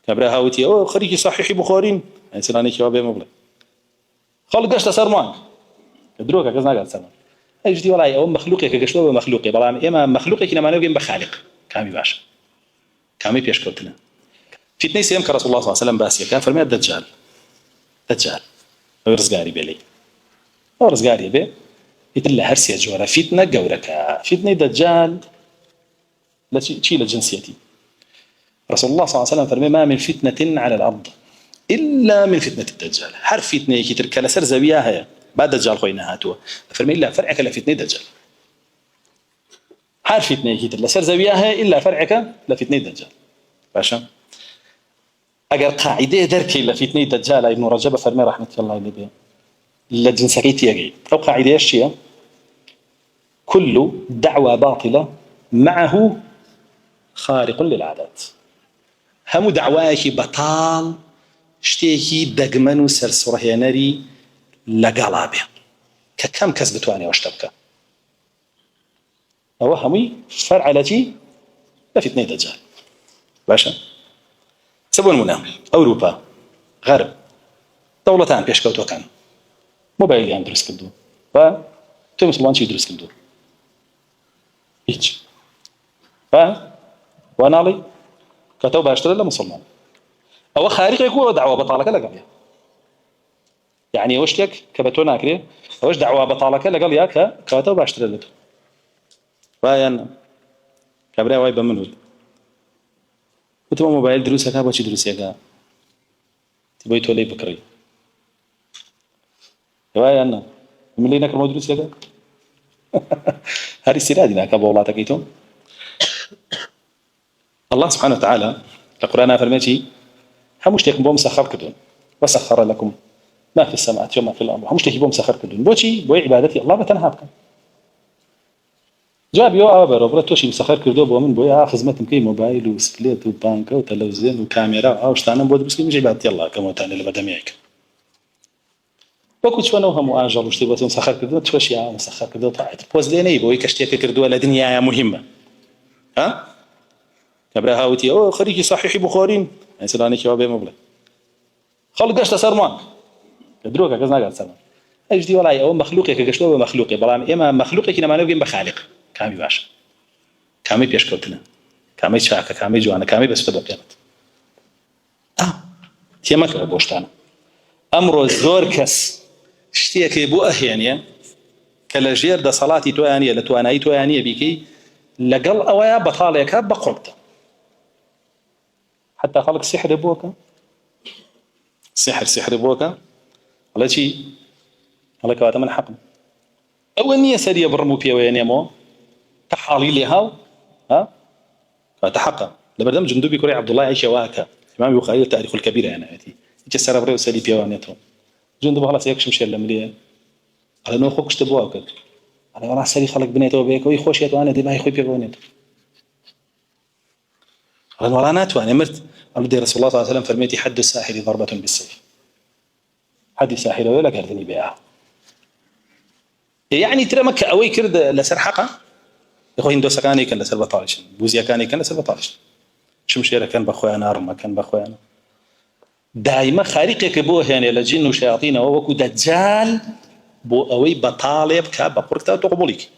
كبرها هاوتي او خريجي صحيح بخارين انساني شباب مبلغ خلق قشت سرمان دروك كذا قال سرمان اجدي والله او مخلوقك قشلو مخلوقي بلا اما مخلوقك انما نوجين بخالق كامي باشا كامي بيشكرتنا فتنه سيم كرسول الله صلى الله عليه وسلم باسيه كان فرمي الدجال دجال ورزقاري بلي ورزقاري به يتلا هرسي جوره فتنه قورك فتنه دجال لا تشيل جنسيتي رسول الله صلى الله عليه وسلم فرمي ما من فتنه على الارض الا من فتنه الدجال حرف فتنه كي ترك لسر زبياها بعد دجال خوينا هاتوا فرمي الا فرعك لفتنه دجال حرف فتنه كي ترك لسر زبياها الا فرعك لفتنه دجال باشا اگر قاعده دركي لفتنه دجال ابن رجب فرمي رحمه الله عليه لجنسكيتي يجي او قاعده ايش هي كل دعوه باطله معه خارق للعادات هم دعواك بطال شتيكي دقمن وسرسره ينري لقلابه ككم كسبتواني واشتبكه هو همي فرع التي لفتنه دجال باشا سبون منا اوروبا غرب دولتان بيشكوتو كان موبايل يدرس كدو ف تو مسلمان شي يدرس كدو هيك ف وانا لي كتب اشتري له مسلمان او خارق يكون دعوه بطاله كلا قال يعني وشتك كبتونا كري وش دعوه بطاله كلا قال ياك كتب اشتري له فاين كبري واي بمنو كتب موبايل دروسك ابو شي دروس ياك تبي تولي بكري واي انا ملينك المدرس ياك هذه سيرادنا كبولاتك كيتو الله سبحانه وتعالى القرآن فرمتي همشتك بوم سخر كدون وسخر لكم ما في السماوات وما في الأرض همشتك بوم سخر كدون بوشي بوي عبادتي الله بتنهابك جاب يو أبر وبرتوشي مسخر كردو بومن بوي خدمتهم كي موبايل وسكليت وبانك وتلفزيون وكاميرا أو شتانا بود بس مش عبادتي الله كما تاني اللي بدميك وكنت شو أنا وهم أجر وشتي بس مسخر كردو تفشي مسخر كردو طاعت بوز ليني بوي كشتيك كردو لدنيا مهمة ها كبرها هاوتي او خريجي صحيح بخارين انساني شباب مبلغ خلق قشت سرمان دروك كذا قال سرمان اجدي والله او مخلوقك قشلو مخلوقي بلا اما مخلوقك انما نوجين بخالق كامي باشا كامي بيشكرتنا كامي شاكا كامي جوانا كامي بس تبقى قيامت تيمك بوشتانا امر زور كس شتيك بو اهيانيا كلا جير ده صلاتي توانيه لتواناي توانيه بيكي لقل اويا بطالك بقربته حتى خلق سحر بوكا سحر بوكا على شيء على كواتا من حقن أول نية سرية برمو بيا وينيمو تحالي لها ها فتحقق لبردم جندوبي كوري عبد الله عيشة واكا إمام بخاري التاريخ الكبير يعني أتي يجسر بريو سري بيا وينيتهم جندوب خلاص يكشم شيء لمليه على نو خوكش تبوا وكذا على راح سري خلق بنيته بيك ويخوش يتوانا دي ما يخوي بيا وينيته على ورانات وانا مرت أبدي رسول الله صلى الله عليه وسلم فرميتي حد الساحر ضربة بالسيف حد الساحر ولا قردني بيها يعني ترى مكة أوي كرد لسر حقا يخوي هندو سكاني كان لسر بطالش بوزيا كاني كان لسر بطالش شمشيرة كان بأخوي أنا أرمى كان بأخوي أنا دائما خارقك بوه يعني لجن وشياطين ووكو دجال بو أوي بطالب كاب بقركتا تقبلك